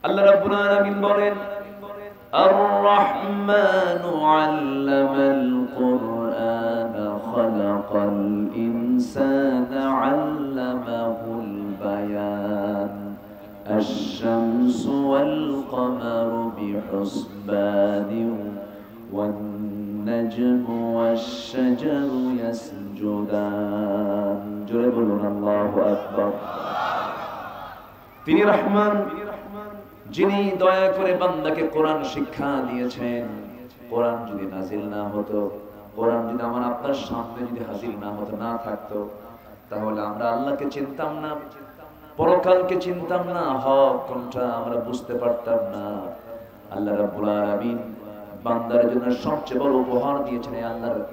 আল্লাহ রাব্বুল আলামিন বলেন الرحمن علم القرآن خلق الإنسان علمه البيان الشمس والقمر بحسبان والنجم والشجر يسجدان جربون الله أكبر তিনি রহমান যিনি দয়া করে বান্দাকে কোরআন শিক্ষা দিয়েছেন। কোরআন যদি নাজিল না হতো, কোরআন যদি আমার আপনার সামনে যদি হাজির না হতো, না থাকতো, তাহলে আমরা আল্লাহকে চিনতাম না, পরকালকে চিনতাম না, হক কোনটা আমরা বুঝতে পারতাম না। আল্লাহ রাব্বুল আলামিন বান্দার জন্য সবচেয়ে বড় উপহার দিয়েছেন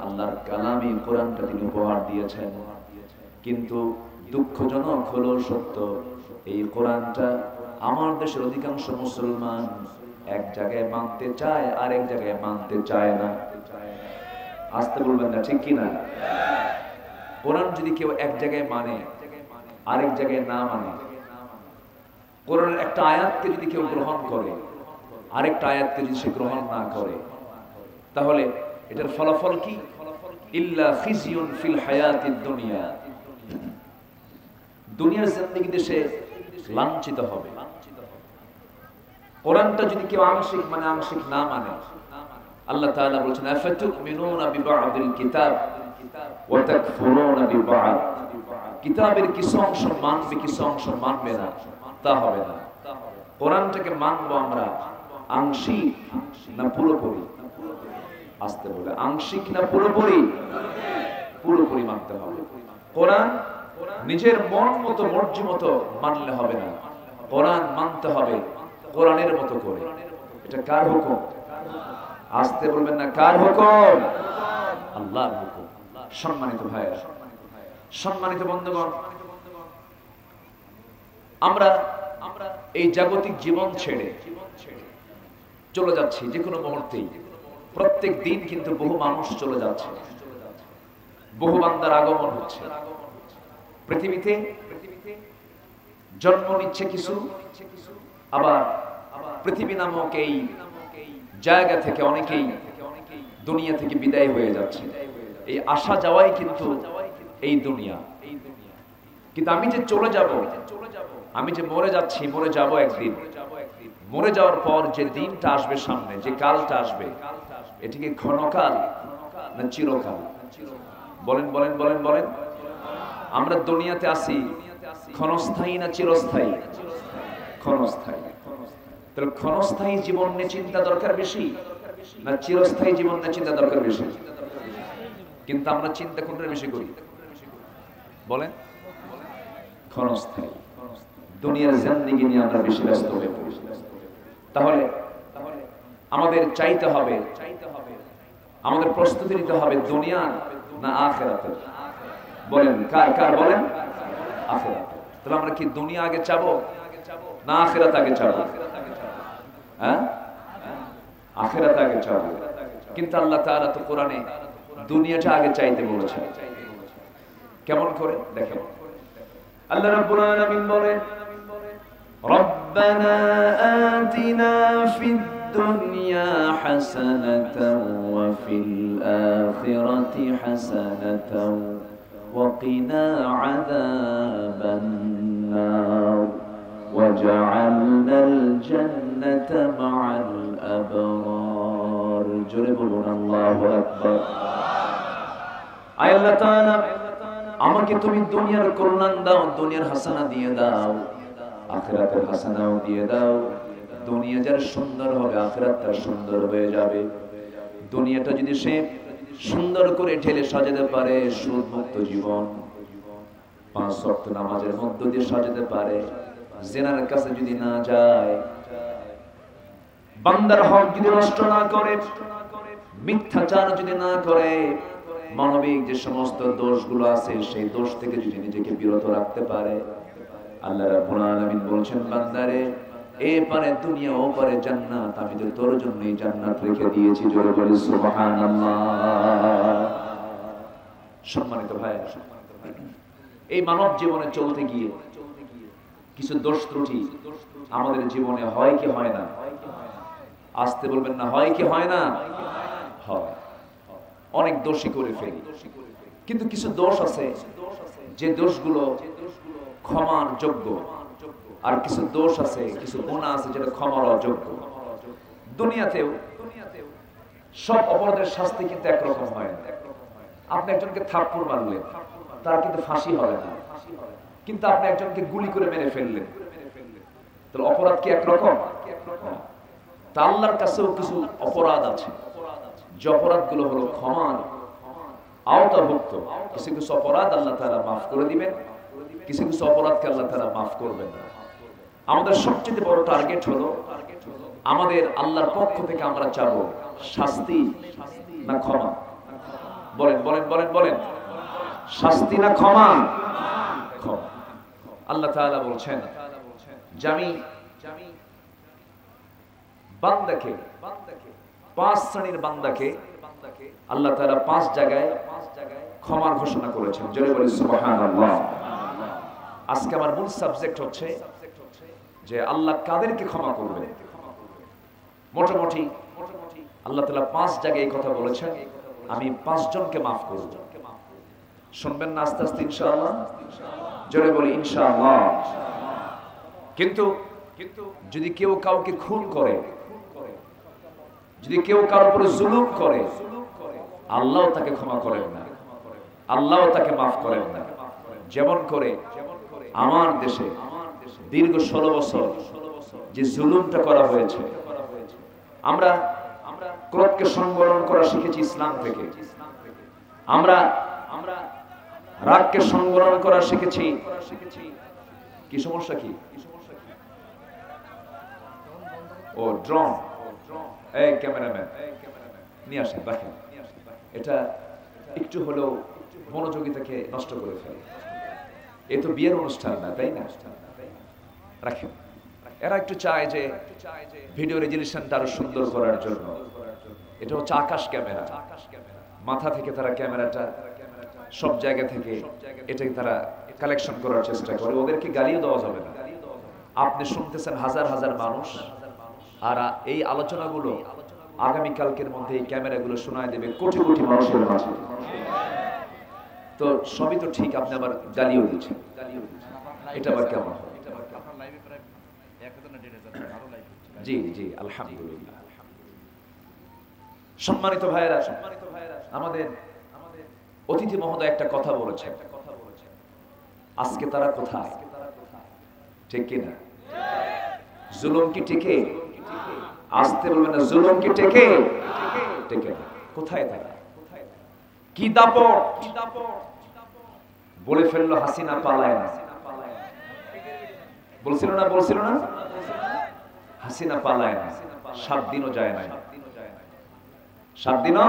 আল্লাহর কালামে কোরআনটা তিনি উপহার দিয়েছেন। কিন্তু দুঃখজনক হলো সত্য, এই কোরআনটা আমার দেশের অধিকাংশ মুসলমান এক জায়গায় মানতে চায় আর এক জায়গায় মানতে চায় না। আসতে বলবেন না, ঠিক কিনা? কোরআন যদি কেউ এক জায়গায় মানে আরেক জায়গায় না মানে, কোরআনের একটা আয়াতকে যদি কেউ গ্রহণ করে আরেকটা আয়াতকে যদি সে গ্রহণ না করে, তাহলে এটার ফলাফল কি? ইল্লা খিজিয়ুন ফিল হায়াতিদ দুনিয়া, দুনিয়ার জিন্দেগিতে সে লাঞ্ছিত হবে। কোরআনটা যদি কেউ আংশিক মানে আংশিক না মানে, আল্লাহ তাআলা বলেছেন আফাতুমিনুনা বিবা'দিল কিতাব ওয়া তাকফুরুনা বিবা'দ, কিতাবের কিছু অংশ মানবে কিছু অংশ মানবে না, তা হবে না। কোরআনটাকে মানবো আমরা আংশিক না পুরোপুরি? আসতে বলে, আংশিক না পুরোপুরি? পুরোপুরি মানতে হবে। কোরআন নিজের মন মতো মর্জি মতো মানলে হবে না, কোরআন মানতে হবে কোরআনের মতো করে। এটা কার হুকুম? আসতে বলবেন না, কার হুকুম? আল্লাহর হুকুম। সম্মানিত ভাইরা, সম্মানিত বন্ধুগণ, আমরা এই জাগতিক জীবন ছেড়ে চলে যাচ্ছি যে কোনো মুহূর্তেই। প্রত্যেক দিন কিন্তু বহু মানুষ চলে যাচ্ছে, বহু বান্দার আগমন হচ্ছে। পৃথিবীতে জন্ম নিচ্ছে কিছু, আবার পৃথিবী নামক এই জায়গা থেকে অনেকেই দুনিয়া থেকে বিদায় হয়ে যাচ্ছে। এই আসা যাওয়াই কিন্তু এই দুনিয়া। কিন্তু আমি যে চলে যাব, আমি যে মরে যাচ্ছি, মরে যাব একদিন, মরে যাওয়ার পর যে দিনটা আসবে সামনে, যে কালটা আসবে, এটিকে ক্ষণকাল না চিরকাল? বলেন বলেন বলেন বলেন। আমরা দুনিয়াতে আসি ক্ষণস্থায়ী না চিরস্থায়ী? ক্ষণস্থায়ী। তাহলে ক্ষণস্থায়ী জীবন নিয়ে চিন্তা দরকার বেশি না চিরস্থায়ী জীবন নিয়ে চিন্তা দরকার বেশি? কিন্তু আমরা চিন্তা কোনটা বেশি করি বলেন? ক্ষণস্থায়ী দুনিয়ার জিন্দেগি নিয়ে আমরা বেশি ব্যস্ত হয়ে পড়ি। তাহলে আমাদের চাইতে হবে, আমাদের প্রস্তুতি নিতে হবে দুনিয়া না আখিরাতের? বলেন কার কার? বলেন আখিরাত। তাহলে আমরা কি দুনিয়া আগে চাবো না আখিরাত আগে চাবো? হ্যাঁ, আখিরাত আগে চাবো। কিন্তু আল্লাহ তাআলা তো কোরআনে দুনিয়াটা আগে চাইতে বলেছেন। কেমন করে দেখেন, আল্লাহ রাব্বুল আলামিন বলেন রব্বানা আতিনা ফিদ দুনিয়া হাসানাতাও ওয়া ফিল আখিরাতি হাসানাতাও ওয়া কিনা আযাবান নার ওয়াজআলনাল জান্নাতা মা'আল আবরার। জোরে বলুন আল্লাহু আকবার। আল্লাহ তাআলা আমাকে তুমি দুনিয়ার কল্যাণ দাও, দুনিয়ার হাসানা দিয়ে দাও, আখিরাতের হাসানাও দিয়ে দাও। দুনিয়া যার সুন্দর হবে আখিরাত তার সুন্দর হয়ে যাবে। দুনিয়াটা যদি সে সুন্দর করে ঢেলে সাজাতে পারে, সুদ মুক্ত জীবন, 5 ওয়াক্ত নামাজের মধ্য দিয়ে সাজাতে পারে, জিনার কাছে যদি না যায়, বান্দার হক যদি নষ্ট না করে, মিথ্যাচার যদি না করে, মানবিক যে সমস্ত দোষগুলো আছে সেই দোষ থেকে যদি নিজেকে বিরত রাখতে পারে, আল্লাহ রাব্বুল আলামিন বলছেন বান্দারে এ পারে দুনিয়া ও পারে জান্নাত, আমি তো তোর জন্যই জান্নাত রেখে দিয়েছি। জোরে বলি সুবহানাল্লাহ। সম্মানিত ভাই, এই মানব জীবনে চলতে গিয়ে কিছু দোষ ত্রুটি আমাদের জীবনে হয় কি হয় না? আসতে বলবেন না, হয় কি হয় না? হয়। অনেক দোষী করে ফেলি, কিন্তু কিছু দোষ আছে যে দোষগুলো ক্ষমার যোগ্য, আর কিছু দোষ আছে, কিছু গুনাহ আছে যেটা ক্ষমার অযোগ্য। দুনিয়াতেও সব অপরাধের শাস্তি কিন্তু একরকম হয় না। আপনি একজনকে থাপ্পড় মারলেন, তার কিন্তু ফাঁসি হবে না, কিন্তু আপনি একজনকে গুলি করে মেরে ফেললেন, তাহলে অপরাধ কি একরকম? তা আল্লাহর কাছেও কিছু অপরাধ আছে, যে অপরাধগুলো হলো ক্ষমার আওতাভুক্ত। কিছু কিছু অপরাধ আল্লাহ তাআলা মাফ করে দিবেন, কিছু কিছু অপরাধকে আল্লাহ তাআলা মাফ করবেন না। আমাদের সবচেয়ে বড় টার্গেট হলো আমাদের আল্লাহর পক্ষ থেকে আমরা চাবো শাস্তি না ক্ষমা? বলেন বলেন বলেন বলেন, শাস্তি না ক্ষমা? ক্ষমা। আল্লাহ তাআলা বলছেন যে আমি বান্দাকে, 5 শ্রেণীর বান্দাকে আল্লাহ তাআলা 5 জায়গায় ক্ষমার ঘোষণা করেছেন। জোরে বলি সুবহানাল্লাহ। আজকে আমার মূল সাবজেক্ট হচ্ছে যে আল্লাহ কাদেরকে ক্ষমা করবেন। মোটামুটি আল্লাহ তাআলা 5 জায়গায় এই কথা বলেছেন, আমি 5 জনকে মাফ করব। শুনবেন না আস্তে আস্তে ইনশাআল্লাহ? জোরে বলি ইনশাআল্লাহ। কিন্তু যদি কেউ কাউকে খুন করে, যদি কেউ কারোর উপরে জুলুম করে, আল্লাহ তাকে ক্ষমা করেন না, আল্লাহ তাকে মাফ করেন না। যেমন করে আমার দেশে দীর্ঘ 16 বছর যে জুলুমটা করা হয়েছে, আমরা ক্রোধকে সংবরণ করা শিখেছি ইসলাম থেকে, আমরা রাগকে সংবরণ করা শিখেছি। কি সমস্যা? কি ও ড্রোন, এই ক্যামেরাম্যান নিয়ে আসেন, রাখেন। এটা একটু হলেও মনোযোগিতাকে নষ্ট করে ফেলে। এ তো বিয়ের অনুষ্ঠান না, তাই না? রাখেন। এরা একটু চায় যে ভিডিও রেজুলেশনটা আরো সুন্দর করার জন্য। এটা হচ্ছে আকাশ ক্যামেরা, মাথা থেকে তারা ক্যামেরাটা সব জায়গা থেকে এটাকে তারা কালেকশন করার চেষ্টা করে। ওদেরকে গালিও দেওয়া যাবে না। আপনি শুনতেছেন হাজার হাজার মানুষ, আর এই আলোচনাগুলো আগামীকালকের মধ্যে এই ক্যামেরাগুলো শোনায় দেবে কোটি কোটি মানুষের মাঝে। তো সবই তো ঠিক, আপনি আবার গালিও দিচ্ছেন, এটা আবার কেমন? জি জি, আলহামদুলিল্লাহ। সম্মানিত ভাইয়েরা, আমাদের অতিথি মহোদয় একটা কথা বলেছেন, আজকে তারা কোথায়? ঠিক কিনা? জুলুম কি টিকে? আসতে বলবেন না, জুলুম কি টিকে? টিকে না। কোথায় তারা? কি দাপট বলে ফেললো হাসিনা পালায় না। বলছিল না, বলছিল না হাসিনা পালায় না। 7 দিনও যায় নাই, 7 দিনও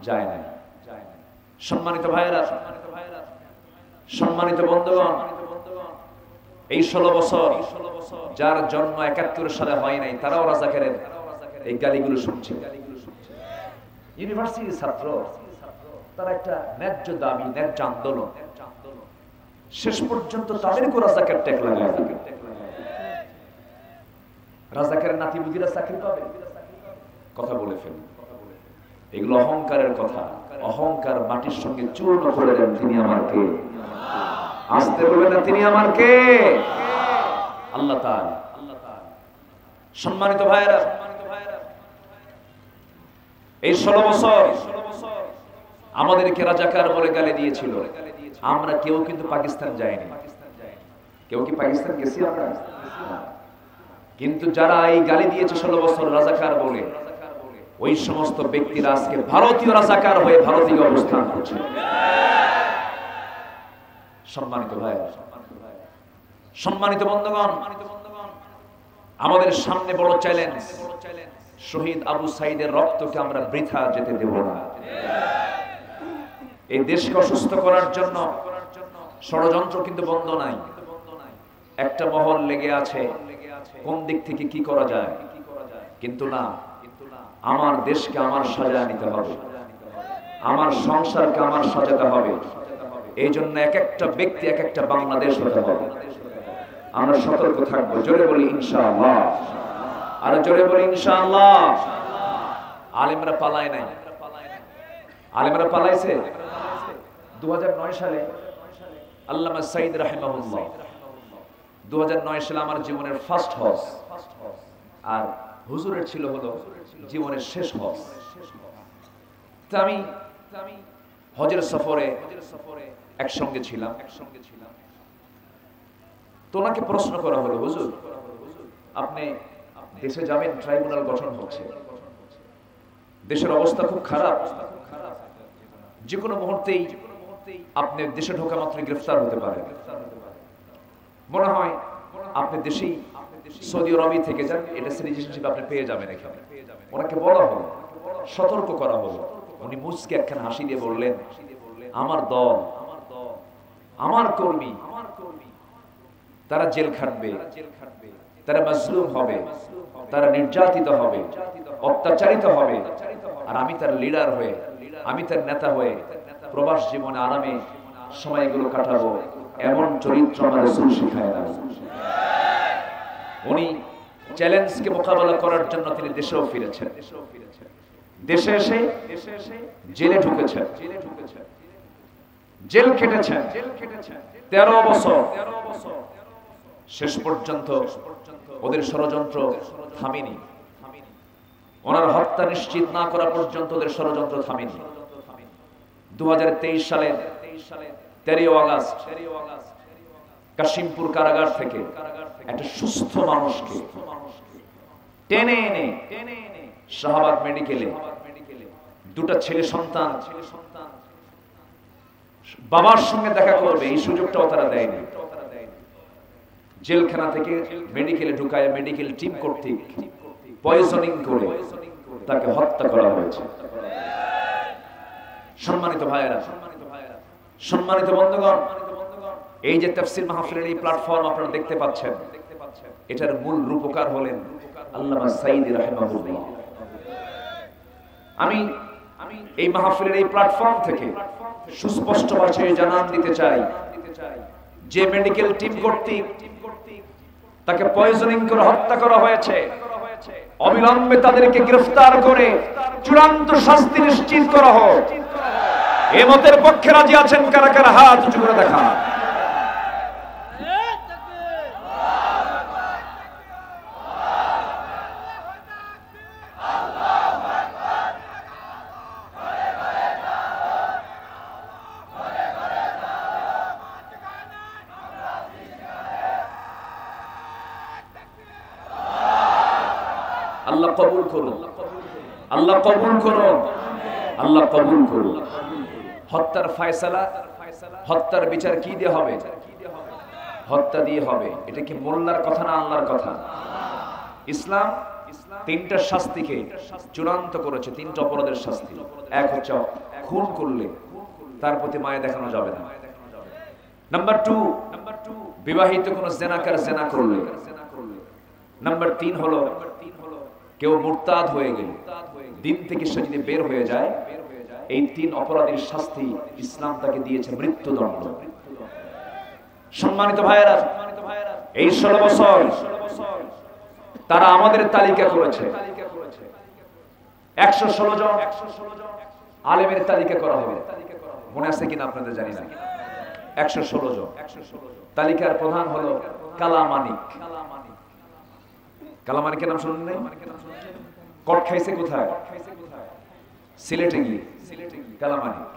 যায় নাই। সম্মানিত ভাইয়েরা, সম্মানিত বন্ধুগণ, এই 16 বছর যার জন্ম 71 সালে হয় নাই, তারাও রাজাকারের এই গালিগুলো শুনছে। ইউনিভার্সিটির ছাত্র, তারা একটা ন্যায্য দাবি, ন্যায্য আন্দোলন, শেষ পর্যন্ত তাদেরকে রাজাকার ট্যাগ লাগায়। রাজাকারের নাতিবুদিরা চাকরি পাবে? কথা বলে ফেলুন। এগুলো অহংকারের কথা। অহংকার মাটির সঙ্গে চূর্ণ করে দেন। তিনি আমার কে? আসতে বলবেন না, তিনি আমার কে? আল্লাহ তাআলা। সম্মানিত ভাইয়েরা, এই 16 বছর আমাদেরকে রাজাকার বলে গালি দিয়েছিল। আমরা কেউ কিন্তু পাকিস্তান যাইনি। কেউ কি পাকিস্তান গেছি আমরা? কিন্তু যারা এই গালি দিয়েছে 16 বছর রাজাকার বলে, ওই সমস্ত ব্যক্তিরা আজকে ভারতীয় রাজাকার হয়ে ভারতীয় অবস্থান করছে। সম্মানিত ভাই, সম্মানিত বন্ধুগণ, আমাদের সামনে বড় চ্যালেঞ্জ। শহীদ আবু সাইদের রক্তকে আমরা বৃথা যেতে দেব না। এই দেশকে অসুস্থ করার জন্য ষড়যন্ত্র কিন্তু বন্ধ নাই। একটা মহল লেগে আছে কোন দিক থেকে কি করা যায়, কিন্তু না, আমার দেশকে আমার সাজায় নিতে হবে, আমার সংসারকে আমার সাজাতে হবে। এই জন্য এক একটা ব্যক্তি এক একটা বাংলাদেশ হতে হবে। আমরা সতর্ক থাকবো। জোরে বলি ইনশাআল্লাহ, আর জোরে বলি ইনশাআল্লাহ। আলেমরা পালায় নাই, আলেমরা পালাইছে। 2009 সালে আল্লামা সাইদ রাহিমাহুল্লাহ, 2009 সালে আমার জীবনের ফার্স্ট হজ, আর হুজুরের ছিল হলো জীবনের শেষ হজ। তা আমি হজের সফরে একসঙ্গে ছিলাম। তো ওনাকে প্রশ্ন করা হলো, হুজুর আপনি দেশে যাবেন, ট্রাইব্যুনাল গঠন হচ্ছে, দেশের অবস্থা খুব খারাপ, যে কোনো মুহূর্তেই আপনি দেশে ঢোকা মাত্র গ্রেফতার হতে পারেন, মনে হয় আপনি দেশেই সৌদি আরবে থেকে যান, এটা সিটিজেনশিপ আপনি পেয়ে যাবেন এখানে। ওনাকে বলা হলো, সতর্ক করা হলো। উনি মুচকে একখানা হাসি দিয়ে বললেন, আমার দল, আমার কর্মী, তারা জেল খাটবে, তারা মাজলুম হবে, তারা নির্যাতিত হবে, অত্যাচারিত হবে, আর আমি তার লিডার হয়ে, আমি তার নেতা হয়ে প্রবাস জীবনে আরামে সময়গুলো কাটাবো, এমন চরিত্র আমার রাসূল শিখায় না। উনি চ্যালেঞ্জকে মোকাবেলা করার জন্য তিনি দেশেও ফিরেছেন, দেশে এসে জেলে ঢুকেছেন, জেল খেটেছেন 13 বছর। শেষ পর্যন্ত ওদের ষড়যন্ত্র থামেনি, ওনার হত্যা নিশ্চিত না করা পর্যন্ত ওদের ষড়যন্ত্র থামেনি। 2023 সালের 13 আগস্ট কাশিমপুর কারাগার থেকে একটা সুস্থ মানুষকে টেনে এনে শাহবাগ মেডিকেলে, দুটো ছেলে সন্তান বাবার সঙ্গে দেখা করবে, এই সুযোগটাও তারা দেয়নি। জেলখানা থেকে মেডিকেলে ঢুকায় মেডিকেল টিম কর্তৃক পয়জনিং করে তাকে হত্যা করা হয়েছে। সম্মানিত ভাইয়েরা, সম্মানিত বন্ধুগণ, এই যে তাফসীর মাহফিলের এই প্ল্যাটফর্ম আপনারা দেখতে পাচ্ছেন, এটার মূল রূপকার হলেন আল্লামা সাঈদী রাহিমাহুল্লাহ। আমি এই মাহফিলের এই প্ল্যাটফর্ম থেকে সুস্পষ্ট ভাষায় জানান দিতে চাই, যে মেডিকেল টিম কর্তৃক তাকে পয়জনিং করে হত্যা করা হয়েছে, অবিলম্বে তাদেরকে গ্রেফতার করে চূড়ান্ত শাস্তি নিশ্চিত করা হোক। এই মতের পক্ষে রাজি আছেন কারা কারা? হাত উঁচু করে দেখা। আল্লাহ কবুল করুন, আল্লাহ কবুল করুন, আল্লাহ কবুল করুন। হত্যার ফয়সালা, হত্যার বিচার কি দিয়ে হবে? হত্যা দিয়ে হবে। এটা কি মোল্লার কথা না আল্লাহর কথা? ইসলাম তিনটা শাস্তিকে চূড়ান্ত করেছে, তিনটা অপরাধের শাস্তি। এক হচ্ছে খুন করলে তার প্রতি মায়া দেখানো যাবে না। নাম্বার 2, বিবাহিত কোন জেনাকার জেনা করলে। নাম্বার 3 হলো কেউ মুরতাদ হয়ে গেল, দিন থেকে সে যদি বের হয়ে যায়, এই 3 অপরাধের শাস্তি ইসলাম তাকে দিয়েছে মৃত্যুদণ্ড। সম্মানিত ভাইয়েরা, এই 16 বছর তারা আমাদের তালিকা করেছে। 116 জন আলেমের তালিকা করা হবে, মনে আছে কিনা আপনাদের জানি না। 116 জন তালিকার প্রধান হলো কালামানিক। কালামানিকের নাম শুনুন নাই? কট খাইছে কোথায়? সিলেটে গিয়ে কালামানিক।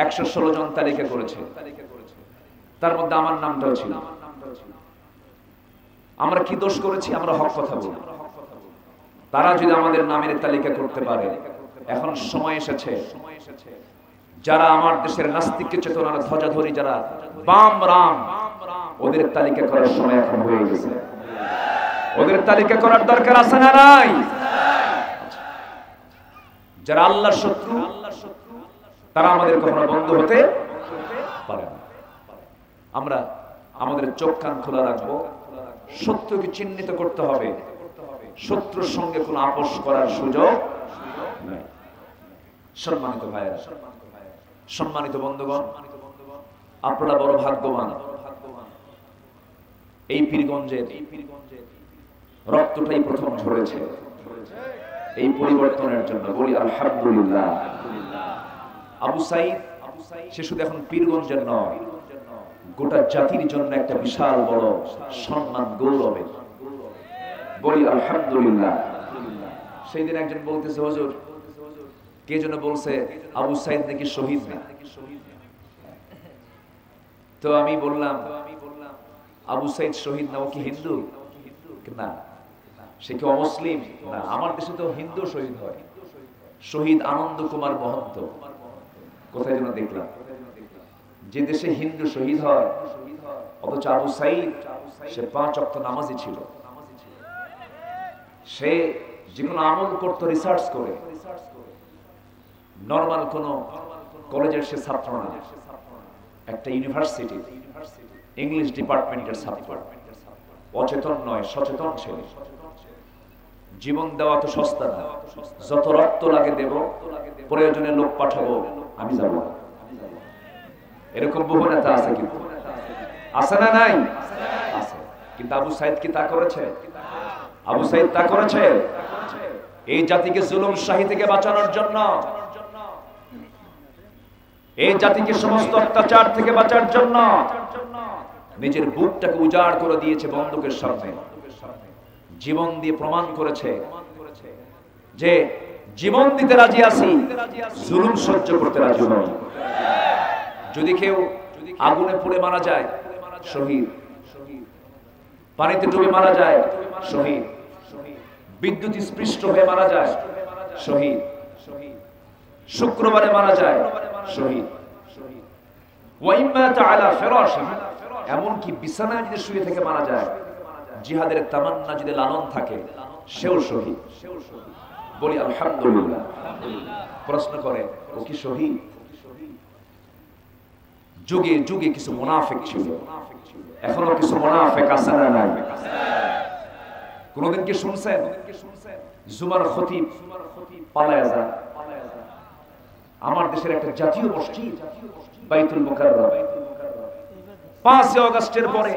116 জন তালিকা করেছে, তার মধ্যে আমার নামটাও ছিল। আমরা কি দোষ করেছি? আমরা হক কথা বলি। তারা যদি আমাদের নামের তালিকা করতে পারে, এখন সময় এসেছে যারা আমার দেশের নাস্তিক চেতনার ধ্বজাধরি, যারা বাম রাম, ওদের তালিকা করার সময় এখন হয়ে গেছে। ওদের তালিকা করার দরকার আছে না নাই? যারা আল্লাহর শত্রু, তারা আমাদের কখনো বন্ধু হতে পারে না। আমরা আমাদের চোখ কান খোলা রাখবো, সত্যকে চিহ্নিত করতে হবে। শত্রুর সঙ্গে কোনো আপোষ করার সুযোগ নেই। সম্মানিত ভাইয়েরা, সম্মানিত বন্ধুগণ, আপনারা বড় ভাগ্যবান। এই পীরগঞ্জের রক্তটাই প্রথম ঝরেছে এই পরিবর্তনের জন্য। বলি আলহামদুলিল্লাহ। আবু সাইদ সে শুধু এখন পীরগঞ্জের নয়, গোটা জাতির জন্য একটা বিশাল বড় সম্মান, গৌরবের। বলি আলহামদুলিল্লাহ। সেই দিন একজন বলতেছে, হুজুর কে যেন বলছে আবু সাইদ নাকি শহীদ না। তো আমি বললাম, আবু সাইদ শহীদ না, ও কি হিন্দু? না। সে কি অমুসলিম? না। আমার দেশে তো হিন্দু শহীদ হয়। শহীদ আনন্দ কুমার মহন্ত কোথায় যেন দেখলাম, যে দেশে হিন্দু শহীদ হয়, অথচ আবু সাইদ সে 5 ওয়াক্ত নামাজি ছিল। সে যে কোনো আমল করতো রিসার্চ করে, নরমাল কোন কলেজের সে ছাত্র না, একটা ইউনিভার্সিটি ইংলিশ ডিপার্টমেন্টের ছাত্র। অচেতন নয়, সচেতন ছেলে। জীবন দেওয়া তো সস্তা না, যত রক্ত লাগে দেব, প্রয়োজনে লোক পাঠাবো, আমি যাব। এরকম বহু নেতা আছে, কিন্তু আছে না? নাই আছে। কিন্তু আবু সাইদ কি তা করেছে? আবু সাইদ তা করেছে? এই জাতিকে জুলুম শাহী থেকে বাঁচানোর জন্য, এই জাতিকে সমস্ত অত্যাচার থেকে বাঁচার জন্য নিজের বুকটাকে উজাড় করে দিয়েছে বন্দুকের সামনে। জীবন দিয়ে প্রমাণ করেছে যে জীবন দিতে রাজি আছি, জুলুম সহ্য করতে রাজি নই। যদি কেউ আগুনে পুড়ে মারা যায়, শহীদ। পানিতে ডুবে মারা যায়, শহীদ। বিদ্যুৎ স্পৃষ্ট হয়ে মারা যায়, শহীদ। শুক্রবারে মারা যায়, শহীদ। এমনকি বিছানায় যদি শুয়ে থেকে মারা যায়, জিহাদের তামান্না যদি লালন থাকে, সেও শহীদ। বলি আলহামদুলিল্লাহ। প্রশ্ন করে, ও কি শহীদ? যুগে যুগে কিছু মুনাফিক ছিল, এখনো কিছু মুনাফিক আছে না নাই? কোনদিন কি শুনছেন জুমার খতিব পালায়া যায়? আমার দেশের একটা জাতীয় মসজিদ বাইতুল মুকাররম, 5 আগস্টের পরে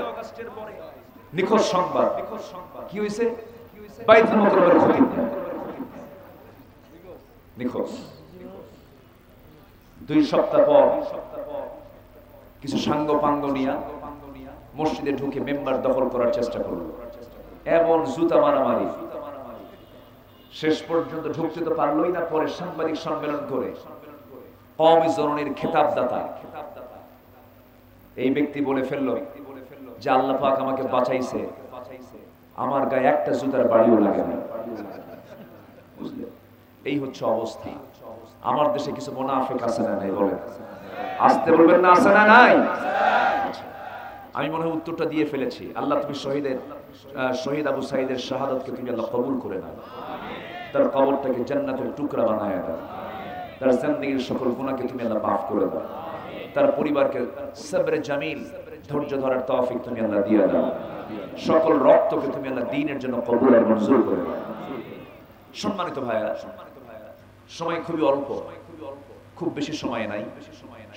নিখোঁজ সংবাদ। কি হয়েছে? বাইতুল মুকাররমের খতিব নিখোঁজ। 2 সপ্তাহ পর কিছু সাঙ্গ পাঙ্গ নিয়া মসজিদে ঢুকে মেম্বার দখল করার চেষ্টা করলো। এমন জুতা মারামারি, শেষ পর্যন্ত ঢুকতে তো পারলোই না। পরে সাংবাদিক সম্মেলন করে কওমি জননীর খেতাবদাতা এই ব্যক্তি বলে ফেললো যে আল্লাহ পাক আমাকে বাঁচাইছে, আমার গায়ে একটা জুতার বাড়িও লাগে না। এই হচ্ছে অবস্থা। আমার দেশে কিছু মুনাফিক আছে না নাই? বলেন, আসতে বলবেন না, আছে না নাই? আমি মনে হয় উত্তরটা দিয়ে ফেলেছি। আল্লাহ তুমি শহীদ আবু সাইদের শাহাদাতকে তুমি আল্লাহ কবুল করে নাও, তার কবরটাকে জান্নাতের টুকরা বানায় দাও, তার জিন্দেগীর সকল গুনাহকে তুমি আল্লাহ মাফ করে দাও, তার পরিবারকে সবরে জামিল, ধৈর্য ধরার তৌফিক তুমি আল্লাহ দিয়ে দাও, সকল রক্তকে তুমি আল্লাহ দ্বীনের জন্য কবুল আর মঞ্জুর করে দাও। সম্মানিত ভাইরা, সময় খুবই অল্প, খুব বেশি সময় নাই।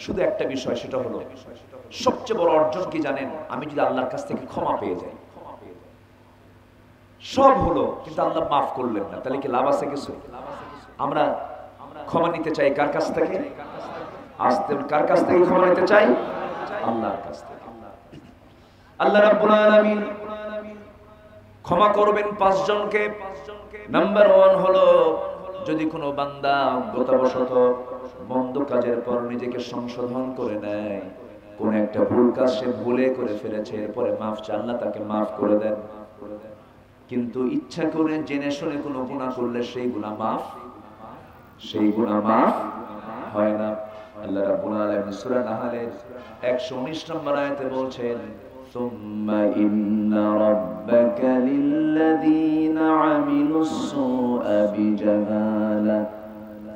শুধু একটা বিষয়, সেটা হলো সবচেয়ে বড় অর্জন কি জানেন? আমি যদি আল্লাহর কাছ থেকে ক্ষমা পেয়ে যাই। সব হলো কিন্তু আল্লাহ মাফ করলেন না, তাহলে কি লাভ আছে কিছু? আমরা ক্ষমা নিতে চাই কার কাছ থেকে? কার কাছ থেকে ক্ষমা নিতে চাই? আল্লাহর কাছ থেকে। আল্লাহ রাব্বুল আলামিন ক্ষমা করবেন 5 জনকে। নাম্বার 1 হলো, যদি কোনো বান্দা অজ্ঞতাবশত মন্দ কাজের পর নিজেকে সংশোধন করে নেয়, কোন একটা ভুল কাজ সে ভুলে করে ফেলেছে, এরপরে মাফ চায়, আল্লাহ তাকে মাফ করে দেন। কিন্তু ইচ্ছা করে জেনে শুনে কোনো গুনাহ করলে সেই গুনাহ মাফ হয় না। আল্লাহ রাব্বুল আলামিন সূরা নাহলের 119 নম্বর আয়াতে বলছেন, সুম্মা ইন্না রাব্বাকা লিল্লাযীনা আমিলুস সুআ বিজাহালা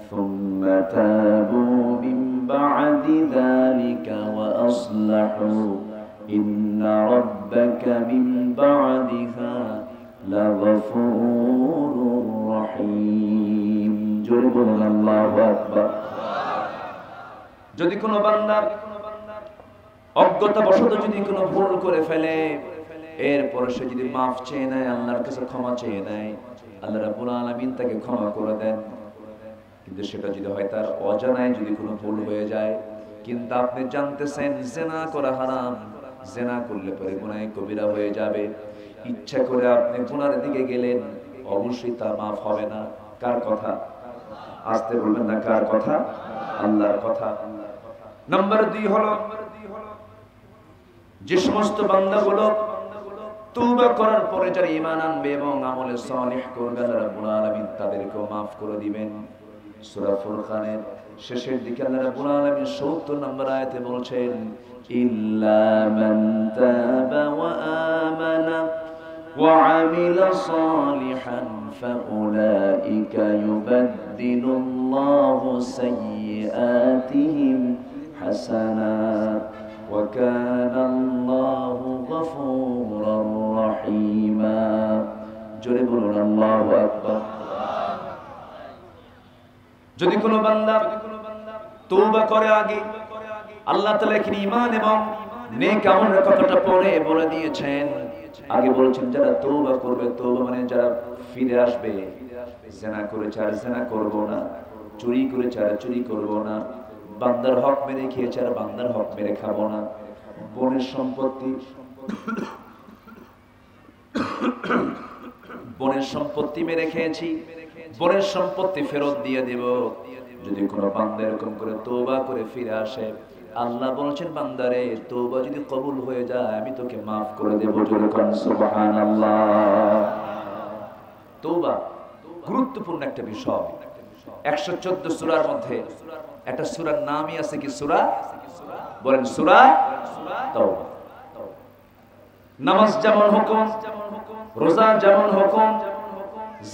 সুম্মা তাবু মিন বা'দি যালিকা ওয়া আসলাহু ইন্না রাব্বাকা মিন বা'দিহা লাগফুরুর রহিম। জোরে বলুন আল্লাহু আকবার। যদি কোনো বান্দা অজ্ঞতাবশত যদি কোনো ভুল করে ফেলে, এরপর সে যদি মাফ চেয়ে নেয়, আল্লাহর কাছে ক্ষমা চেয়ে নেয়, আল্লাহ রাব্বুল আলামিন তাকে ক্ষমা করে দেন। কিন্তু সেটা যদি হয় তার অজানায় যদি কোনো ভুল হয়ে যায়, কিন্তু আপনি জানতেছেন জিনা করা হারাম, জিনা করলে পরে গুনাহ কবিরা হয়ে যাবে, ইচ্ছা করে আপনি গুনার দিকে গেলেন, অবশ্যই তা মাফ হবে না। কার কথা? আসতে বলবেন না, কার কথা? আল্লাহর কথা। নাম্বার 2 হলো যে সমস্ত বান্দাগুলো তওবা করার পরে যারা ঈমান আনবে এবং আমলে সালিহ করবে, আল্লাহ রাব্বুল আলামিন তাদেরকেও maaf করে দিবেন। সূরা ফুরকানের শেষের দিকে আল্লাহ রাব্বুল আলামিন ৭০ নম্বর আয়াতে বলছেন, ইল্লা মান তাবা ওয়া আমানা ওয়া আমিলা সালিহান ফাউলাইকা ইউবাদদিলুল্লাহু সাইয়্যাতিহিম হাসানাত ওয়া কানা আল্লাহু গফুরার রহিমা। জোরে বলুন আল্লাহু আকবার। যদি কোনো বান্দা তওবা করে আগে, আল্লাহ তাআলা এখানে ঈমান এবং নেক আমলের কথাটা পরে বলে দিয়েছেন। আগে বলেছেন যারা তওবা করবে, তওবা মানে যারা ফিরে আসবে, জিনা করেছে আর জিনা করব না, চুরি করেছে আর চুরি করব না, বান্দার হক মেরে খেয়েছে আর বান্দার হক মেরে খাবো না, বোনের সম্পত্তি মেরে খেয়েছি, বোনের সম্পত্তি ফেরত দিয়ে দেব। যদি কোনো বান্দা এরকম করে তওবা করে ফিরে আসে, আল্লাহ বলছেন বান্দারে তওবা যদি কবুল হয়ে যায় আমি তোকে maaf করে দেব। জোরে বলুন সুবহানাল্লাহ। তওবা গুরুত্বপূর্ণ একটা বিষয়। 114 সূরার মধ্যে একটা সূরার নামই আছে কি? সূরা, বলেন সূরা তওবা। নামাজ যেমন হুকুম, রোজা যেমন হুকুম,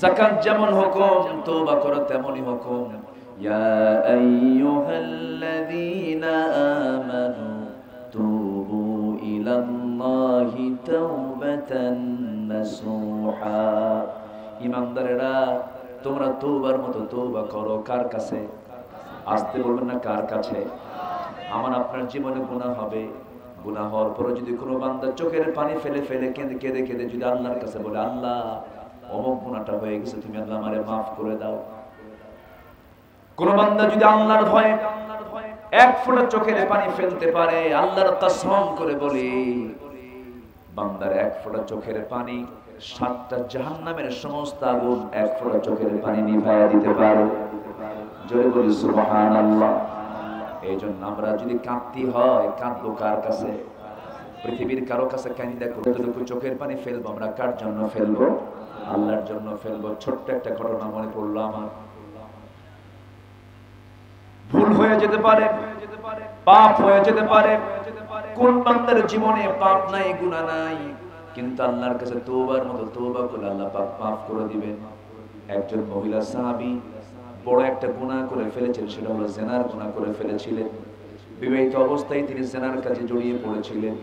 যাকাত যেমন হুকুম, তওবা করা তেমনই হুকুম। ইয়া আইয়ুহাল্লাযীনা আমানু তুবু ইলাল্লাহি তাওবাতান নাসুহা। ঈমানদারেরা তোমরা তওবার মতো তওবা করো। কার কাছে? আসতে বলবেন না, কার কাছে? আমার আপনার জীবনে গুনাহ হবে, গুনাহ হওয়ার পরে যদি কোনো বান্দা চোখের পানি ফেলে ফেলে কেঁদে কেঁদে যদি আল্লাহর কাছে বলে, আল্লাহ অমুক গুনাহটা হয়ে গেছে, তুমি আল্লাহ আমারে maaf করে দাও। কোন বান্দা যদি আল্লাহর ভয়ে এক ফোঁটা চোখের পানি ফেলতে পারে, আল্লাহর কসম করে বলি বান্দার এক ফোঁটা চোখের পানি 7টা জাহান্নামের সমস্ত আগুন এক ফোঁটা চোখের পানি নিভাইয়া দিতে পারে। জোরে বলি সুবহানাল্লাহ। এই জন্য আমরা যদি কাঁদতে হয়, কাঁদবো কার কাছে? পৃথিবীর কারো কাছে কান্দা কতটুকু চোখের পানি ফেলবো আমরা কার জন্য ফেলবো? আল্লাহর জন্য ফেলবো। ছোট্ট একটা ঘটনা মনে পড়লো আমার। ভুল হয়ে যেতে পারে, পাপ হয়ে যেতে পারে। কোন বান্দার জীবনে পাপ নাই, গুনাহ নাই, কিন্তু আল্লাহর কাছে তওবার মতো তওবা করলে আল্লাহ পাপ maaf করে দিবেন। একজন মহিলা সাহাবী বড় একটা গুনাহ করে ফেলেছেন, সেটা হলো জিনার গুনাহ করে ফেলেছিলেন। বিবাহিত অবস্থায় তিনি জিনার কাজে জড়িয়ে পড়েছিলেন।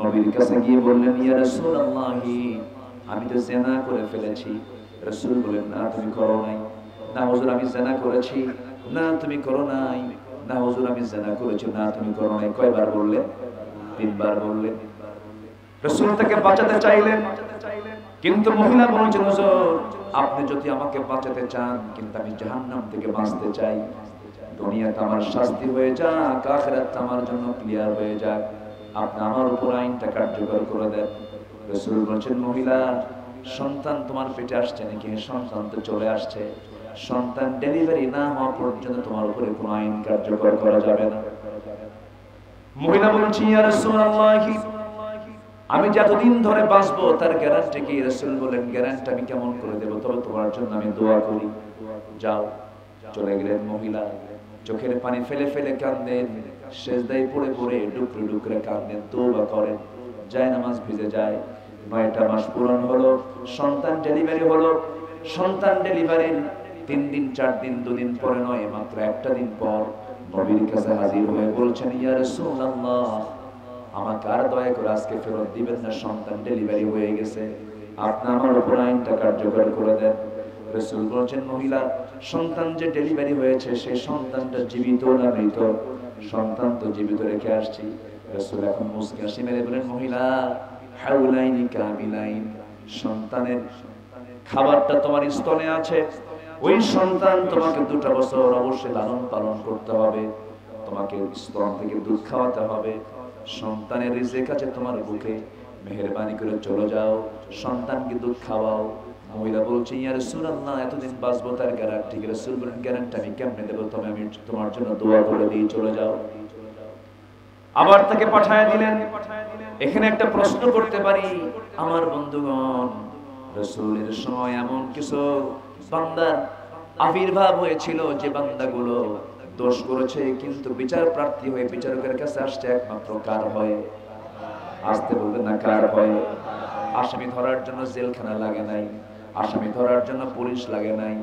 নবীর কাছে গিয়ে বললেন, ইয়া রাসূলুল্লাহ আমি তো জিনা করে ফেলেছি। রাসূল বলেন, না তুমি করো নাই। না হুজুর আমি জিনা করেছি। না তুমি করো নাই। না হুজুর আমি জিনা করেছি। না তুমি করো নাই। কয়বার বললেন? 3 বার বললেন। রাসূল তাকে বাঁচাতে চাইলেন, কিন্তু মহিলা বলছেন, হুজুর আপনি যদি আমাকে বাঁচাতে চান, কিন্তু আমি জাহান্নাম থেকে বাঁচতে চাই। দুনিয়াতে আমার শাস্তি হয়ে যাক, আখিরাতে আমার জন্য ক্লিয়ার হয়ে যাক, আপনি আমার উপর আইনটা কার্যকর করে দেন। রাসূল বলেন, মহিলা সন্তান তোমার পেটে আসছে নাকি? সন্তান তো চলে আসছে। সন্তান ডেলিভারি না হওয়া পর্যন্ত তোমার উপরে কোনো আইন কার্যকর করা যাবে না। মহিলা বলছে, ইয়া রাসূলুল্লাহ আমি যতদিন ধরে বাঁচবো তার গ্যারান্টি কি? রাসূল বলেন, গ্যারান্টি আমি কেমন করে দেব? তবে তোমার জন্য আমি দোয়া করি। যাও। চলে গেলেন মহিলা। চোখের পানি ফেলে ফেলে কাঁদেন, সেজদায় পড়ে পড়ে ডুকরে ডুকরে কাঁদেন, তওবা করেন। জায়নামাজ ভিজে যায়। 9টা মাস পূরণ হলো, সন্তান ডেলিভারি হলো। সন্তান ডেলিভারির 3 দিন 4 দিন 2 দিন পরে নয়, মাত্র একটা দিন পর নবীর কাছে হাজির হয়ে বলছেন, ইয়া রাসূলুল্লাহ আমাকে আর দয়া করে আজকে ফেরত দিবেন না, সন্তান ডেলিভারি হয়ে গেছে, আপনি আমার উপর আইনটা কার্যকর করে দেন। রাসূল বলেন, মহিলা সন্তান যে ডেলিভারি হয়েছে সেই সন্তানটা জীবিত না মৃত? সন্তান তো জীবিত রেখে আসছি। রাসূল এখন মুস্কি হাসি মেরে বলেন, মহিলা হাউলাইনি কামিলাইন, সন্তানের খাবারটা তোমার স্তনে আছে, ওই সন্তান তোমাকে 2টা বছর অবশ্যই লালন পালন করতে হবে, তোমাকে স্তন থেকে দুধ খাওয়াতে হবে। সন্তানের রিজিক আছে তোমার বুকে, মেহেরবানি করে চলে যাও, সন্তানকে দুধ খাওয়াও। মহিলা বলছে, ইয়া রাসূলুল্লাহ, এতদিন বাঁচবো তার গ্যারান্টি? রাসূল বলেন, গ্যারান্টি আমি কেমনে দেবো? তবে আমি তোমার জন্য দোয়া করে দিই, চলে যাও। আবার তাকে পাঠায় দিলেন। এখানে একটা প্রশ্ন করতে পারি, আমার বন্ধুগণ, রাসূলের সময় এমন কিছু বান্দার আবির্ভাব হয়েছিল যে বান্দাগুলো দোষ করেছে, কিন্তু বিচার প্রার্থী হয়ে বিচারকের কাছে আসছে একমাত্র কার ভয়ে? আসতে বলবেন না, কার ভয়ে? আসামি ধরার জন্য জেলখানা লাগে নাই, আসামি ধরার জন্য পুলিশ লাগে নাই,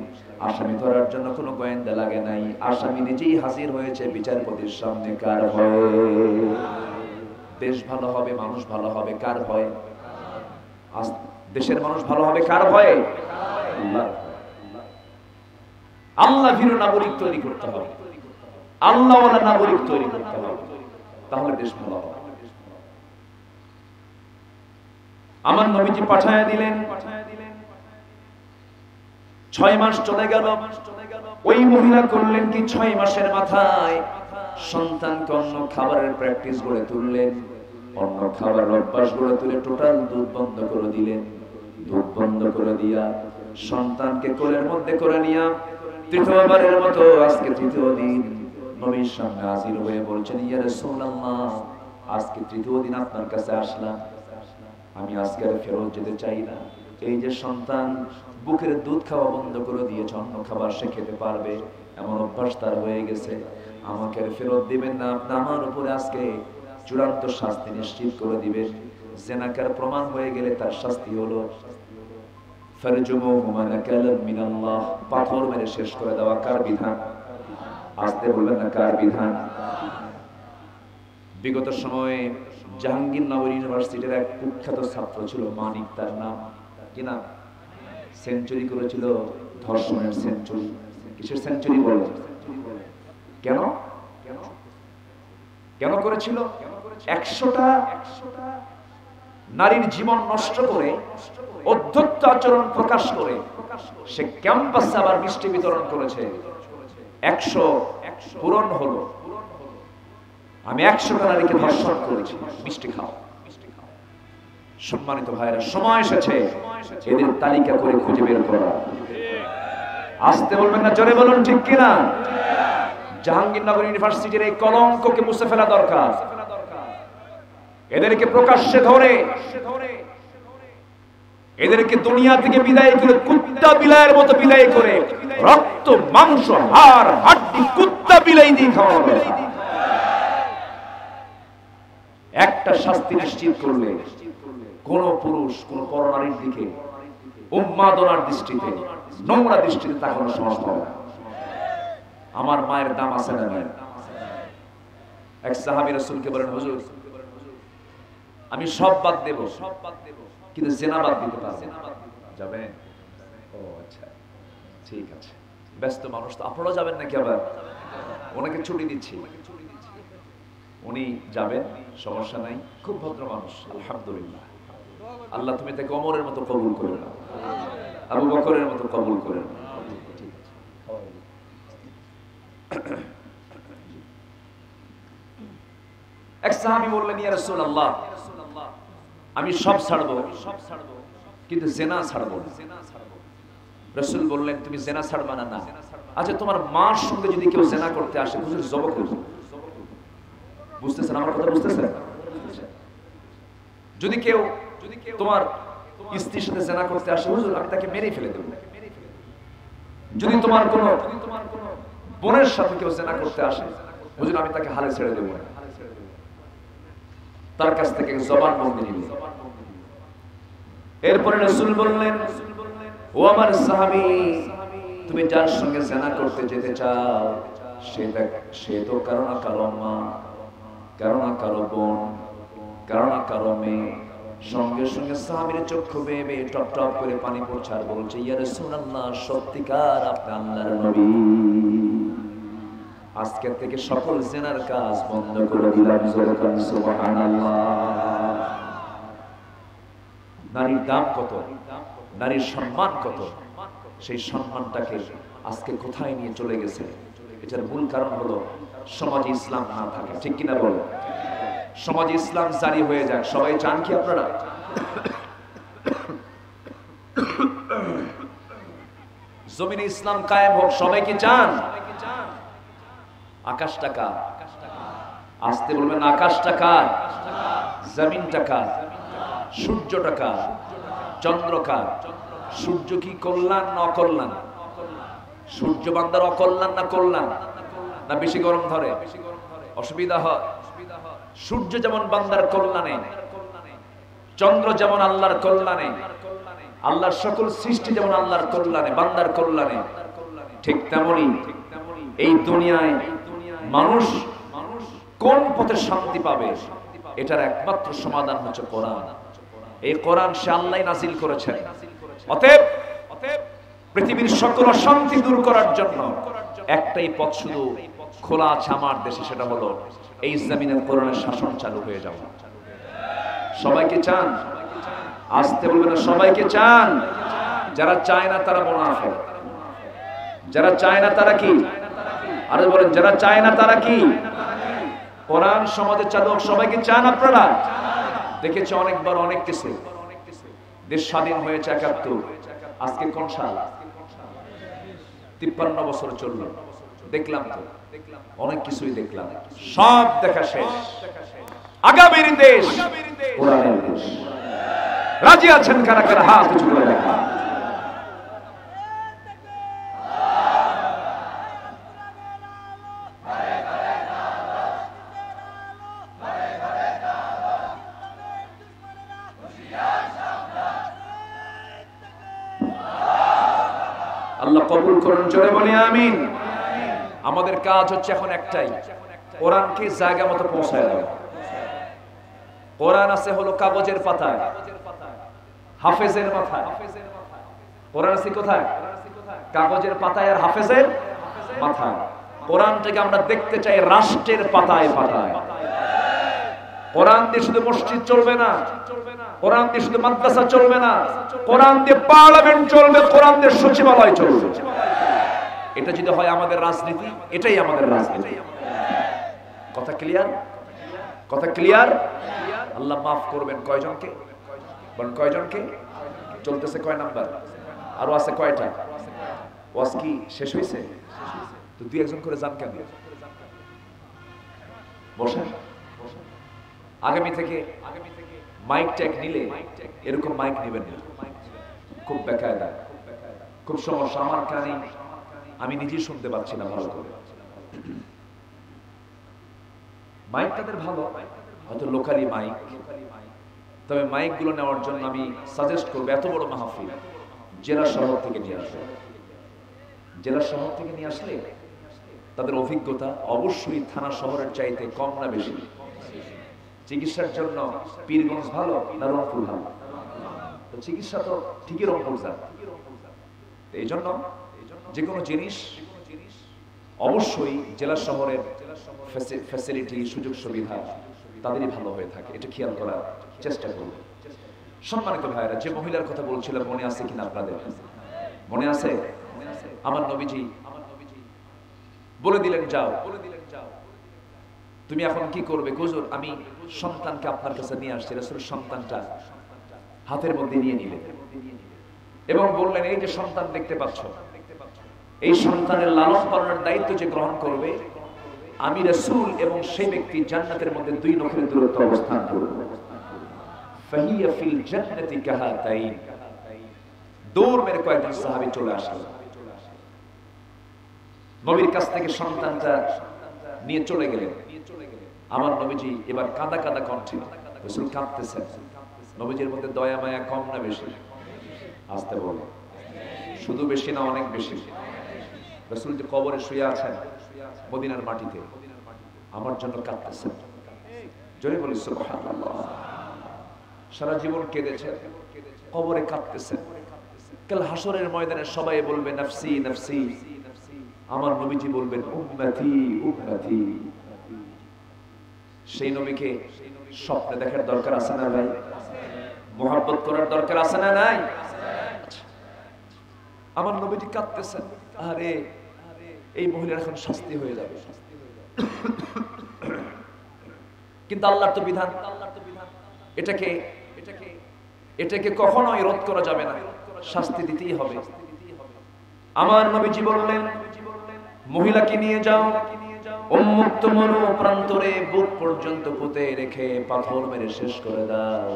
আসামি ধরার জন্য কোনো গোয়েন্দা লাগে নাই, আসামি নিজেই হাজির হয়েছে বিচারপতির সামনে। কার ভয়ে? দেশ ভালো হবে, মানুষ ভালো হবে, কার ভয়ে? দেশের মানুষ ভালো হবে কার ভয়ে? আল্লাহ ভীরু নাগরিক তৈরি করতে হবে, আল্লাহওয়ালা নাগরিক তৈরি করতে হবে, তাহলে দেশ ভালো হবে। আমার নবীজি পাঠায় দিলেন। 6 মাস চলে গেল। ওই মহিলা করলেন কি, 6 মাসের মাথায় সন্তানকে অন্য খাবারের প্র্যাকটিস গড়ে তুললেন, অন্য খাবারের অভ্যাস গড়ে তুলে টোটাল দুধ বন্ধ করে দিলেন। দুধ বন্ধ করে দিয়া সন্তানকে কোলের মধ্যে করে নিয়া তৃতীয়বারের মতো আজকে 3য় দিন নবীর সামনে হাজির হয়ে বলছেন, ইয়া রাসূলুল্লাহ, আজকে 3য় দিন আপনার কাছে আসলাম, আমি আজকে আর ফেরত যেতে চাই না। এই যে সন্তান বুকের দুধ খাওয়া বন্ধ করে দিয়েছে, অন্য খাবার সে খেতে পারবে এমন অভ্যাস তার হয়ে গেছে, আমাকে আর ফেরত দিবেন না, আপনি আমার উপরে আজকে চূড়ান্ত শাস্তি নিশ্চিত করে দিবেন। জিনাকার প্রমাণ হয়ে গেলে তার শাস্তি হলো ফারজুমুহু মানাকালাম মিনাল্লাহ, পাথর মেরে শেষ করে দেওয়া। কার বিধান? আসতে বলবেন না, কার বিধান? বিগত সময়ে জাহাঙ্গীরনগর ইউনিভার্সিটির এক কুখ্যাত ছাত্র ছিল মানিক, তার নাম কি নাম? সেঞ্চুরি করেছিল, ধর্ষণের সেঞ্চুরি। কিসের সেঞ্চুরি বলে? কেন কেন করেছিল? 100টা নারীর জীবন নষ্ট করে, অধ্যত্ত আচরণ প্রকাশ করে সে ক্যাম্পাসে আবার মিষ্টি বিতরণ করেছে। 100 পূরণ হলো, আমি 100টা নারীকে ধর্ষণ করেছি, মিষ্টি খাও। সম্মানিত ভাইরা, সময় এসেছে এদের তালিকা করে খুঁজে বের করা। আসতে বলবেন না, জোরে বলুন ঠিক কিনা? জাহাঙ্গীরনগর ইউনিভার্সিটির এই কলঙ্ককে মুছে ফেলা দরকার। এদেরকে প্রকাশ্যে ধরে, এদেরকে দুনিয়া থেকে বিদায় করে, কুত্তা বিলাইয়ের মতো বিদায় করে, রক্ত মাংস হাড় হাড্ডি কুত্তা বিলাই দিয়ে খাওয়া হবে। একটা শাস্তি নিশ্চিত করলে কোন পুরুষ কোন পরনারীর দিকে উন্মাদনার দৃষ্টিতে, নোংরা দৃষ্টিতে তাকানো সহজ হবে না। আমার মায়ের দাম আছে না নাই? এক সাহাবী রাসূলকে বলেন, হুজুর আমি সব বাদ দেব, কিন্তু জিনা বাদ দিতে পারবো না। যাবেন? ও আচ্ছা, ঠিক আছে। ব্যস্ত মানুষ তো, আপনারা যাবেন নাকি? আবার ওনাকে ছুটি দিচ্ছি, উনি যাবেন, সমস্যা নাই, খুব ভদ্র মানুষ, আলহামদুলিল্লাহ। আল্লাহ তুমি তাকে ওমরের মতো কবুল করে নাও, আবু বকরের মতো কবুল করে নাও। এক সাহাবী বললেন, ইয়া রাসূলুল্লাহ, আমি সব ছাড়বো কিন্তু জিনা ছাড়বো না। রাসূল বললেন, তুমি জিনা ছাড়বা না? না। আচ্ছা, তোমার মার সঙ্গে যদি কেউ জিনা করতে আসে, হুজুর জবাব করব। বুঝতেছেন আমার কথা? বুঝতেছেন? যদি কেউ তোমার স্ত্রীর সাথে জিনা করতে আসে, হুজুর আমি তাকে মেরে ফেলে দেব। যদি তোমার কোনো বোনের সাথে কেউ জিনা করতে আসে, হুজুর আমি তাকে হালে ছেড়ে দেব। তার কাছ থেকে জবানবন্দি নিল। এরপরে রাসূল বললেন, ও আমার সাহাবী, তুমি যার সঙ্গে জিনা করতে যেতে চাও সে তো কারো না কারো মা, কারো না কারো বোন, কারো না কারো মেয়ে। সঙ্গে সঙ্গে সাহাবীর চক্ষু বেয়ে বেয়ে টপ টপ করে পানি পড়ছে আর বলছে, ইয়া রাসূলুল্লাহ, সত্যিকার আপনি আল্লাহর নবী। আজকে থেকে সকল জিনার কাজ বন্ধ করে দিলাম। সুবহানাল্লাহ। নারীর দাম কত, নারীর সম্মান কত, সেই সম্মানটাকে আজকে কোথায় নিয়ে চলে গেছে? এটার মূল কারণ হলো সমাজে ইসলাম না থাকে। ঠিক কিনা বলো? সমাজে ইসলাম জারি হয়ে যাক। সবাই চান কি আপনারা? জমিনে ইসলাম কায়েম হোক, সবাই কি চান? আকাশটা কার? আসতে বলবেন, আকাশটা কার? জমিনটা কার? সূর্যটা কার? চন্দ্র কার? সূর্য কি কল্যাণ না অকল্যাণ? সূর্য বান্দার অকল্যাণ না কল্যাণ? না বেশি গরম ধরে, অসুবিধা হয়? সূর্য যেমন বান্দার কল্যাণে, চন্দ্র যেমন আল্লাহর কল্যাণে, আল্লাহর সকল সৃষ্টি যেমন আল্লাহর কল্যাণে, বান্দার কল্যাণে, ঠিক তেমনি এই দুনিয়ায় মানুষ কোন পথে শান্তি পাবে এটার একমাত্র সমাধান হচ্ছে কোরআন। এই কোরআন সে আল্লাহ নাজিল করেছেন। অতএব পৃথিবীর সকল অশান্তি দূর করার জন্য একটাই পথ শুধু খোলা আছে আমার দেশে, সেটা হলো এই জমিনের কোরআনের শাসন চালু হয়ে যাওয়া। সবাইকে চান? আসতে বলবেন না, সবাইকে চান? যারা চায় না তারা মুনাফিক। যারা চায় না তারা কি? আরে বলেন, যারা চায় না তারা কি? কোরআন সমাজে চালু হোক, সবাইকে চান আপনারা? দেখেছে অনেকবার অনেক কিছু। দেশ স্বাধীন হয়েছে ৭১, আজকে কোন সাল? ৫৩ বছর চলল। দেখলাম তো অনেক কিছুই দেখলাম, সব দেখা শেষ। আগামীর দেশ কোরআনের দেশ। রাজি আছেন কারা কারা? হাত উঁচু করে দেখা। আল্লাহ কবুল করুন, জোরে বলি আমিন। আমাদের কাজ হচ্ছে এখন একটাই, কোরআনকে জায়গা মতো পৌঁছায় দেওয়া। কোরআন আছে হলো কাগজের পাতায়, হাফেজের মাথায়। কোরআন আছে কোথায়? কাগজের পাতায় আর হাফেজের মাথায়। কোরআনটাকে আমরা দেখতে চাই রাষ্ট্রের পাতায় পাতায়। কোরআন দিয়ে শুধু মসজিদ চলবে না, কোরআন দিয়ে শুধু মাদ্রাসা চলবে না, কোরআন দিয়ে পার্লামেন্ট চলবে, কোরআন দিয়ে সচিবালয় চলবে। এটা যদি হয় আমাদের রাজনীতি, এটাই আমাদের রাজনীতি। কথা ক্লিয়ার? কথা ক্লিয়ার? আল্লাহ মাফ করবেন। কয়জনকে বলেন? কয়জনকে? চলতেছে কয় নাম্বার? আরো আছে কয়টা? ওয়াজ কি শেষ হয়েছে? তো দুই একজন করে যান কেন? বসেন। আগামী থেকে মাইক ট্যাগ নিলে এরকম মাইক নেবেন না, খুব বেকায়দা, খুব সমস্যা। আমার কানে আমি নিজেই শুনতে পাচ্ছি না ভালো করে। মাইক তাদের ভালো, হয়তো লোকালি মাইক, তবে মাইক গুলো নেওয়ার জন্য আমি সাজেস্ট করবো, এত বড় মাহফিল জেলা শহর থেকে নিয়ে আসবে। জেলা শহর থেকে নিয়ে আসলে তাদের অভিজ্ঞতা অবশ্যই থানা শহরের চাইতে কম না বেশি। চিকিৎসার জন্য পীরগঞ্জ ভালো না রংপুর ভালো? তো চিকিৎসা তো ঠিকই রংপুর যান। এই জন্য যে কোনো জিনিস অবশ্যই জেলা শহরের ফ্যাসিলিটি, সুযোগ সুবিধা তাদেরই ভালো হয়ে থাকে, এটা খেয়াল করার চেষ্টা করব। সম্মানিত ভাইরা, যে মহিলার কথা বলছিলাম মনে আছে কিনা আপনাদের? মনে আছে? আমার নবীজি বলে দিলেন, যাও, তুমি এখন কি করবে? হুজুর, আমি সন্তানকে আপনার কাছে নিয়ে আসছি। রাসূল সন্তানটা হাতের মধ্যে নিয়ে নিলেন এবং বললেন, এই যে সন্তান দেখতে পাচ্ছ, এই সন্তানের লালন পালনের দায়িত্ব যে গ্রহণ করবে, আমি রাসূল এবং সেই ব্যক্তি জান্নাতের মধ্যে 2 নখের দূরত্ব অবস্থান করবে। ফাহিয়া ফিল জান্নাতি কাহাতাইন। দৌড় মেরে কয়েকজন সাহাবী চলে আসলো, নবীর কাছ থেকে সন্তানটা নিয়ে চলে গেলেন। আমার নবীজি এবার কাঁদা কাঁদা কণ্ঠে, রাসূল কাঁদতেছেন। নবীজির মধ্যে দয়া মায়া কম না বেশি? আসতে বলো, শুধু বেশি না অনেক বেশি। রাসূল যে কবরে শুয়ে আছেন মদিনার মাটিতে, আমার জন্য কাঁদতেছেন। জোরে বলি সুবহানাল্লাহ। সারা জীবন কেঁদেছেন, কবরে কাঁদতেছেন। কাল হাসরের ময়দানে সবাই বলবে নফসি নফসি, আমার নবীজি বলবেন উম্মতি উম্মতি। সেই নবীকে স্বপ্নে দেখার দরকার আছে না ভাই? মুহাব্বত করার দরকার আছে না নাই? আমার নবীজি কাঁদতেছেন, আরে এই মহিলার এখন শাস্তি হয়ে যাবে, কিন্তু আল্লাহর তো বিধান, এটাকে কখনোই রোধ করা যাবে না, শাস্তি দিতেই হবে। আমার নবীজি বললেন, মহিলাকে নিয়ে যাও, উন্মুক্ত মরু প্রান্তরে বুক পর্যন্ত পুঁতে রেখে পাথর মেরে শেষ করে দাও।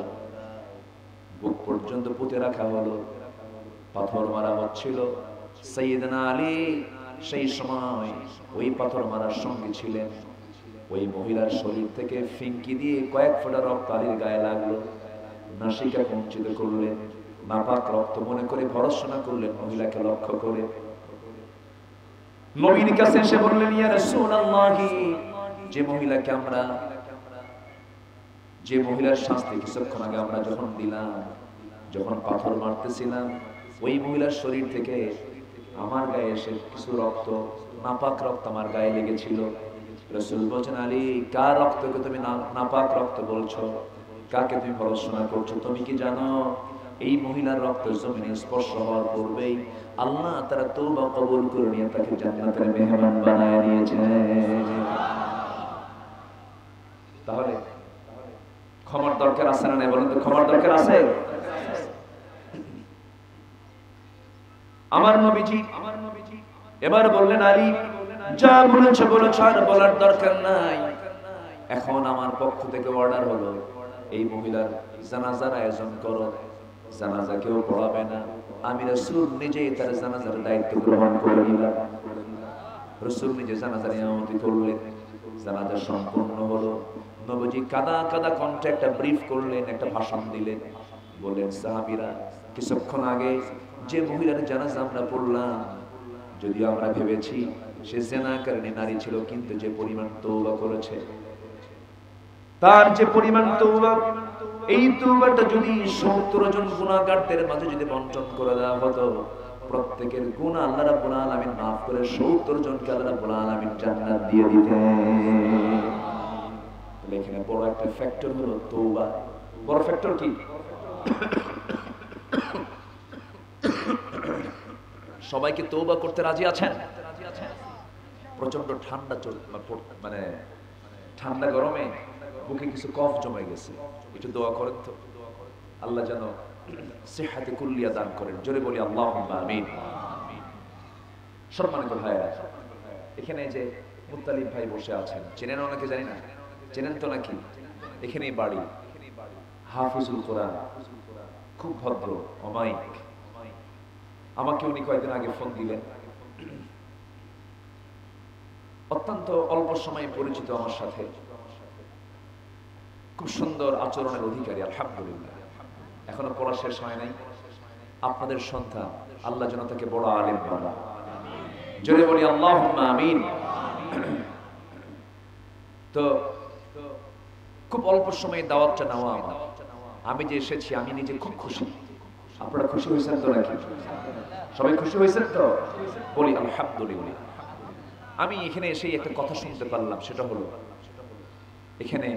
বুক পর্যন্ত পুঁতে রাখা হলো, পাথর মারা হচ্ছিল। সাইয়েদনা আলী সেই সময় ওই পাথর মারার সঙ্গে ছিলেন। ওই মহিলার শরীর থেকে ফিঙ্কি দিয়ে কয়েক ফোঁটা রক্ত আলীর গায়ে লাগলো। নাসিকা কুঞ্চিত করলেন, নাপাক রক্ত মনে করে ভরসনা করলেন মহিলাকে লক্ষ্য করে। নবীর কাছে এসে বললেন, ইয়া রাসূলুল্লাহি, যে মহিলার শাস্তি কিছুক্ষণ আগে আমরা যখন দিলাম, যখন পাথর মারতেছিলাম, ওই মহিলার শরীর থেকে আমার গায়ে এসে কিছু রক্ত, নাপাক রক্ত আমার গায়ে লেগেছিল। রাসূল বলেন, আলী, কার রক্তকে তুমি নাপাক রক্ত বলছো? কাকে তুমি ভরসনা করছো? তুমি কি জানো এই মহিলার রক্ত জমিনে স্পর্শ হওয়ার পূর্বেই আল্লাহ তারা তওবা কবুল করে নিয়ে তাকে জান্নাতের মেহমান বানায় নিয়েছেন। তাহলে ক্ষমার দরকার আছে না? বলেন তো, ক্ষমার দরকার আছে? আমার নবীজি এবার বললেন, আলী, যা বলেছো বলেছো, আর বলার দরকার নাই। এখন আমার পক্ষ থেকে অর্ডার হলো, এই মহিলার জানাজার আয়োজন করো। জানাজা কেউ পড়াবে না, আমি রাসূল নিজেই তার জানাজার দায়িত্ব গ্রহণ করে নিলাম। রাসূল নিজে জানাজার ইমামতি করলেন। জানাজা সম্পূর্ণ হলো। নবীজি কাদা কাদা কণ্ঠে একটা ব্রিফ করলেন, একটা ভাষণ দিলেন। বললেন, সাহাবীরা, কিছুক্ষণ আগে যে মহিলার জানাজা আমরা পড়লাম, যদিও আমরা ভেবেছি সে জিনাকারিনী নারী ছিল, কিন্তু যে পরিমাণ তওবা করেছে, তার যে পরিমাণ তওবা, এই তওবাটা যদি 70 জন গুনাহগারদের মাঝে যদি বন্টন করে দেওয়া হতো, প্রত্যেকের গুনাহ আল্লাহ রাব্বুল আলামিন maaf করে 70 জনকে আল্লাহ রাব্বুল আলামিন জান্নাত দিয়ে দিতেন। এখানে বড় একটা ফ্যাক্টর হলো তওবা। বড় ফ্যাক্টর কি? সবাইকে তওবা করতে রাজি আছেন? প্রচন্ড ঠান্ডা মানে ঠান্ডা গরমে বুকে কিছু কফ জমে গেছে, একটু দোয়া করেন তো, আল্লাহ যেন সিহহাতে কুল্লিয়া দান করেন। জোরে বলি আল্লাহুম্মা আমিন। সম্মানিত ভাইরা, এখানে যে মুত্তালিব ভাই বসে আছেন, চেনেন অনেকে, জানি না, চেনেন তো নাকি? এখানেই বাড়ি, হাফিজুল কোরআন, খুব ভদ্র, অমায়িক। আমাকে উনি কয়েকদিন আগে ফোন দিলেন। অত্যন্ত অল্প সময়ে পরিচিত আমার সাথে, খুব সুন্দর আচরণের অধিকারী, আলহামদুলিল্লাহ। এখনো পড়া শেষ হয় নাই। আপনাদের সন্তান, আল্লাহ যেন তাকে বড় আলেম বানায়। জোরে বলি আল্লাহুম্মা আমিন। তো খুব অল্প সময়ে দাওয়াতটা নেওয়া আমার, আমি যে এসেছি আমি নিজে খুব খুশি। আপনারা খুশি হয়েছেন তো নাকি? সবাই খুশি হয়েছেন তো? বলি আলহামদুলিল্লাহ। আমি এখানে এসেই একটা কথা শুনতে পারলাম, সেটা হলো এখানে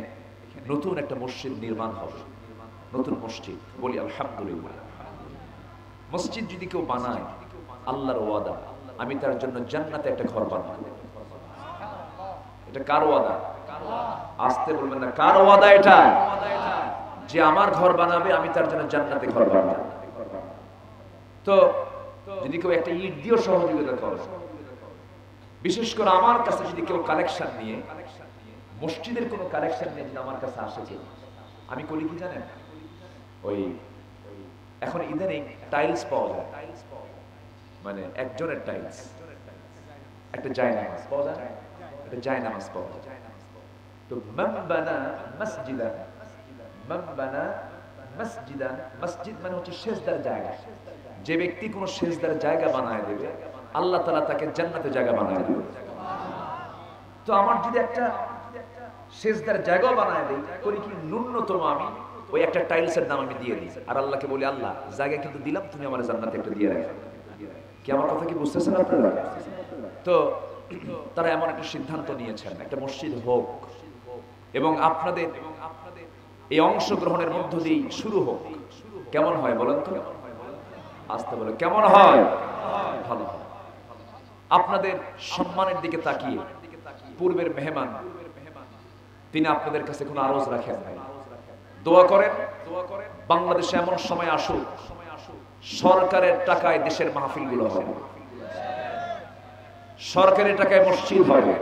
নতুন একটা মসজিদ নির্মাণ হবে, নতুন মসজিদ। বলি আলহামদুলিল্লাহ। মসজিদ যদি কেউ বানায়, আল্লাহর ওয়াদা, আমি তার জন্য জান্নাতে একটা ঘর বানাবো। এটা কার ওয়াদা? আসতে বলবেন না, কার ওয়াদা এটা? যে আমার ঘর বানাবে, আমি তার জন্য জান্নাতে ঘর বানাবো। তো যদি কেউ একটা ইট দিয়েও সহযোগিতা করে, বিশেষ করে আমার কাছে যদি কেউ কালেকশন নিয়ে, মসজিদের কোনো কালেকশন নিয়ে যদি আমার কাছে আসে, আমি করি কি জানেন? ওই এখন ইদানিং টাইলস পাওয়া যায়, মানে একজনের টাইলস, একটা জায়নামাজ পাওয়া যায়, একটা জায়নামাজ পাওয়া যায়। তো মান বানা মসজিদান, মান বানা মসজিদান, মসজিদ মানে হচ্ছে সেজদার জায়গা। যে ব্যক্তি কোনো সেজদার জায়গা বানায় দেবে, আল্লাহ তাআলা তাকে জান্নাতে জায়গা বানায় দেবে। তো আমার যদি একটা সেজদার জায়গাও বানায় দেই, করি কি, ন্যূনতম আমি ওই একটা টাইলসের দাম আমি দিয়ে দিই, আর আল্লাহকে বলি, আল্লাহ জায়গা কিন্তু দিলাম, তুমি আমার জান্নাতে একটা দিয়ে রাখো। কি আমার কথা কি বুঝতেছেন আপনারা? তো তারা এমন একটা সিদ্ধান্ত নিয়েছেন, একটা মসজিদ হোক, এবং আপনাদের এই অংশগ্রহণের মধ্য দিয়ে শুরু হোক। কেমন হয় বলেন তো? আসতে বলে কেমন হয়? ভালো হয়। আপনাদের সম্মানের দিকে তাকিয়ে পূর্বের মেহমান তিনি আপনাদের কাছে কোনো আরজ রাখেন নাই। দোয়া করেন বাংলাদেশে এমন সময় আসুক সরকারের টাকায় দেশের মাহফিলগুলো হবে, সরকারের টাকায় মসজিদ হবে,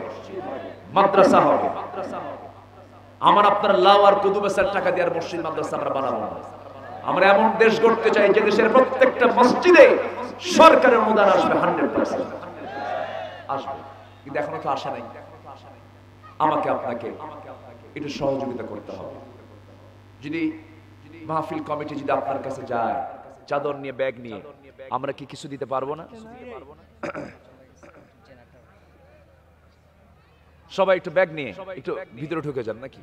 মাদ্রাসা হবে। আমার আপনার লাউ আর কুতুবের টাকা দিয়ে আর মসজিদ মাদ্রাসা আমরা বানাবো না। আমরা এমন দেশ গড়তে চাই যে দেশের প্রত্যেকটা মসজিদে সরকারের অনুদান আসবে 100% আসবে, কিন্তু এখনো তো আসে নাই। আমাকে আপনাকে একটু সহযোগিতা করতে হবে। যদি মাহফিল কমিটি যদি আপনার কাছে যায় চাদর নিয়ে ব্যাগ নিয়ে, আমরা কি কিছু দিতে পারবো না? সবাই একটু ব্যাগ নিয়ে একটু ভিতরে ঢুকে যান নাকি?